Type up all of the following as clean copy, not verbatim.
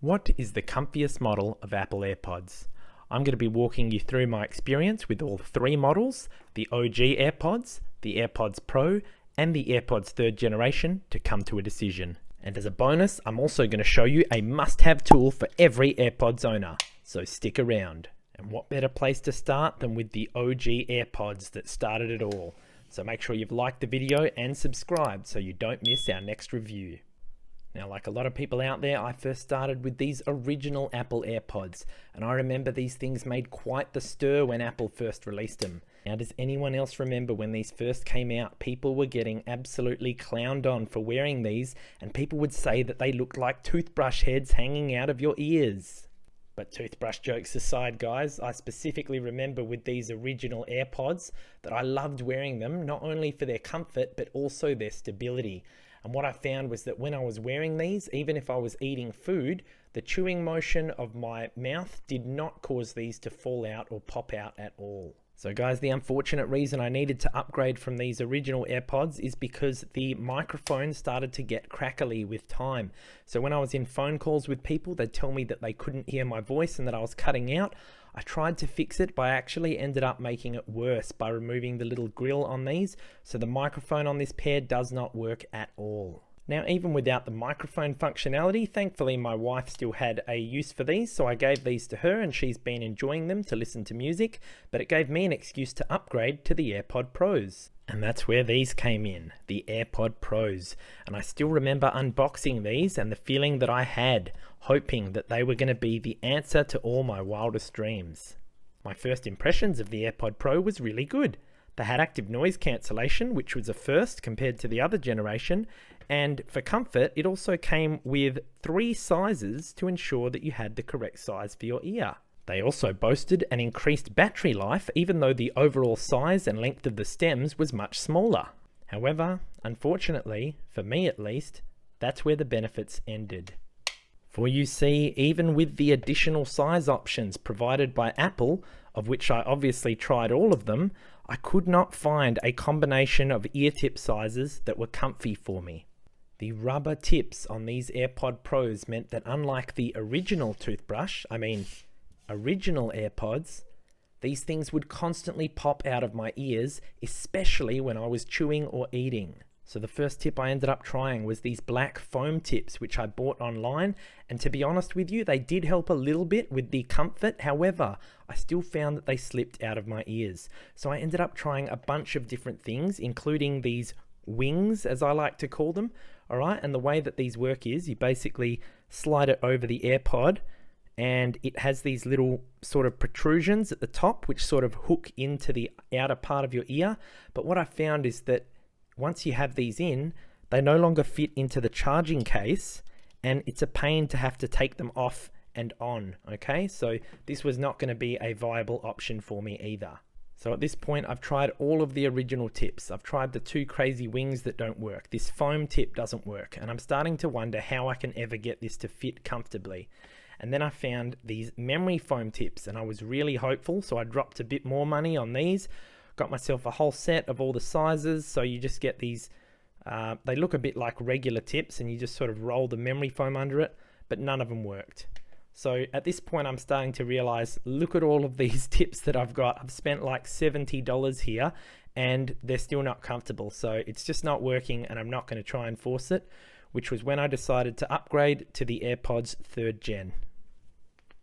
What is the comfiest model of Apple AirPods? I'm going to be walking you through my experience with all three models, the OG AirPods, the AirPods Pro, and the AirPods 3rd generation to come to a decision. And as a bonus, I'm also going to show you a must-have tool for every AirPods owner, so stick around. And what better place to start than with the OG AirPods that started it all. So make sure you've liked the video and subscribed so you don't miss our next review. Now, like a lot of people out there, I first started with these original Apple AirPods, and I remember these things made quite the stir when Apple first released them. Now, does anyone else remember when these first came out? People were getting absolutely clowned on for wearing these, and people would say that they looked like toothbrush heads hanging out of your ears. But toothbrush jokes aside, guys, I specifically remember with these original AirPods that I loved wearing them, not only for their comfort, but also their stability. And what I found was that when I was wearing these, even if I was eating food, the chewing motion of my mouth did not cause these to fall out or pop out at all. So guys, the unfortunate reason I needed to upgrade from these original AirPods is because the microphone started to get crackly with time. So when I was in phone calls with people, they'd tell me that they couldn't hear my voice and that I was cutting out. I tried to fix it, but I actually ended up making it worse by removing the little grill on these. So the microphone on this pair does not work at all. Now, even without the microphone functionality, thankfully my wife still had a use for these, so I gave these to her and she's been enjoying them to listen to music, but it gave me an excuse to upgrade to the AirPod Pros. And that's where these came in, the AirPod Pros. And I still remember unboxing these and the feeling that I had, hoping that they were going to be the answer to all my wildest dreams. My first impressions of the AirPod Pro was really good. They had active noise cancellation, which was a first compared to the other generation, and for comfort, it also came with 3 sizes to ensure that you had the correct size for your ear. They also boasted an increased battery life, even though the overall size and length of the stems was much smaller. However, unfortunately, for me at least, that's where the benefits ended. For you see, even with the additional size options provided by Apple, of which I obviously tried all of them, I could not find a combination of ear tip sizes that were comfy for me. The rubber tips on these AirPod Pros meant that unlike the original original AirPods, these things would constantly pop out of my ears, especially when I was chewing or eating. So the first tip I ended up trying was these black foam tips, which I bought online, and to be honest with you, they did help a little bit with the comfort. However, I still found that they slipped out of my ears. So I ended up trying a bunch of different things, including these wings, as I like to call them. All right, and the way that these work is you basically slide it over the AirPod, and it has these little sort of protrusions at the top, which sort of hook into the outer part of your ear. But what I found is that once you have these in, they no longer fit into the charging case, and it's a pain to have to take them off and on, okay? So this was not going to be a viable option for me either. So at this point, I've tried all of the original tips. I've tried the 2 crazy wings that don't work. This foam tip doesn't work, and I'm starting to wonder how I can ever get this to fit comfortably. And then I found these memory foam tips, and I was really hopeful, so I dropped a bit more money on these. Got myself a whole set of all the sizes, so you just get these, they look a bit like regular tips, and you just sort of roll the memory foam under it, but none of them worked. So at this point, I'm starting to realize, look at all of these tips that I've got. I've spent like $70 here, and they're still not comfortable, so it's just not working, and I'm not going to try and force it, which was when I decided to upgrade to the AirPods 3rd gen.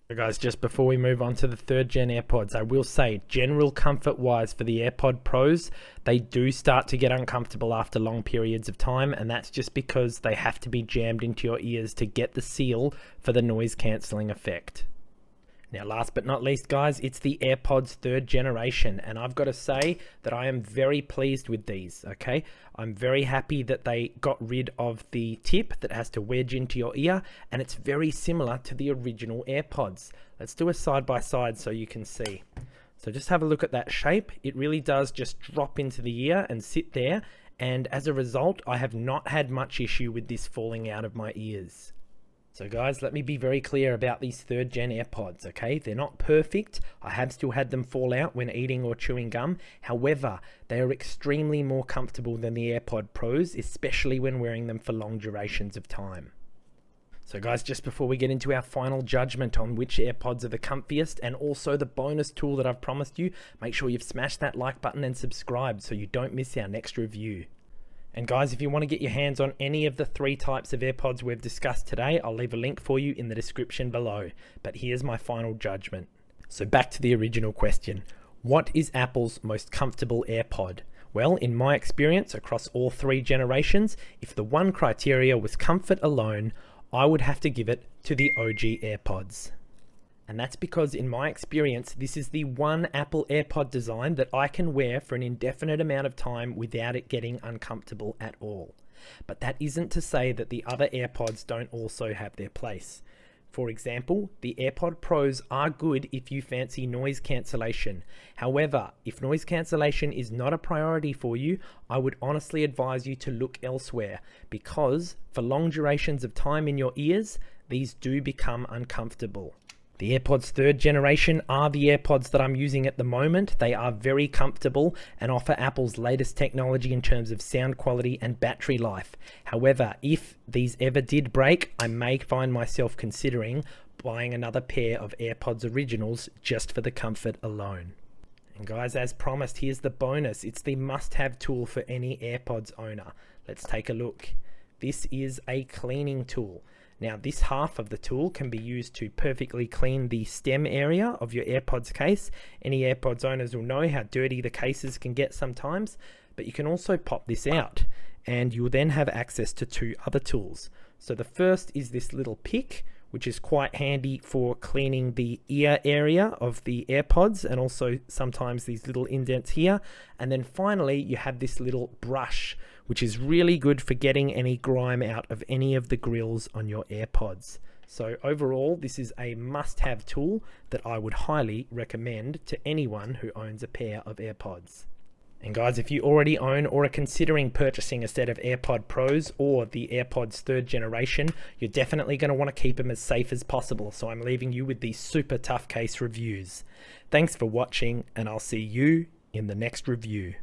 So guys, just before we move on to the 3rd gen AirPods, I will say, general comfort wise for the AirPod Pros, they do start to get uncomfortable after long periods of time, and that's just because they have to be jammed into your ears to get the seal for the noise cancelling effect. Now, last but not least, guys, it's the AirPods 3rd generation, and I've got to say that I am very pleased with these, okay? I'm very happy that they got rid of the tip that has to wedge into your ear, and it's very similar to the original AirPods. Let's do a side by side so you can see. So just have a look at that shape. It really does just drop into the ear and sit there, and as a result, I have not had much issue with this falling out of my ears. So guys, let me be very clear about these 3rd gen AirPods, okay? They're not perfect. I have still had them fall out when eating or chewing gum. However, they are extremely more comfortable than the AirPod Pros, especially when wearing them for long durations of time. So guys, just before we get into our final judgment on which AirPods are the comfiest and also the bonus tool that I've promised you, make sure you've smashed that like button and subscribed so you don't miss our next review. And guys, if you want to get your hands on any of the 3 types of AirPods we've discussed today, I'll leave a link for you in the description below. But here's my final judgment. So back to the original question. What is Apple's most comfortable AirPod? Well, in my experience across all 3 generations, if the one criteria was comfort alone, I would have to give it to the OG AirPods. And that's because in my experience, this is the one Apple AirPod design that I can wear for an indefinite amount of time without it getting uncomfortable at all. But that isn't to say that the other AirPods don't also have their place. For example, the AirPod Pros are good if you fancy noise cancellation. However, if noise cancellation is not a priority for you, I would honestly advise you to look elsewhere because for long durations of time in your ears, these do become uncomfortable. The AirPods 3rd generation are the AirPods that I'm using at the moment. They are very comfortable and offer Apple's latest technology in terms of sound quality and battery life. However, if these ever did break, I may find myself considering buying another pair of AirPods Originals just for the comfort alone. And guys, as promised, here's the bonus. It's the must-have tool for any AirPods owner. Let's take a look. This is a cleaning tool. Now this half of the tool can be used to perfectly clean the stem area of your AirPods case. Any AirPods owners will know how dirty the cases can get sometimes, but you can also pop this out and you'll then have access to 2 other tools. So the first is this little pick, which is quite handy for cleaning the ear area of the AirPods and also sometimes these little indents here. And then finally, you have this little brush, which is really good for getting any grime out of any of the grills on your AirPods. So overall, this is a must-have tool that I would highly recommend to anyone who owns a pair of AirPods. And guys, if you already own or are considering purchasing a set of AirPod Pros or the AirPods 3rd generation, you're definitely going to want to keep them as safe as possible. So I'm leaving you with these super tough case reviews. Thanks for watching, and I'll see you in the next review.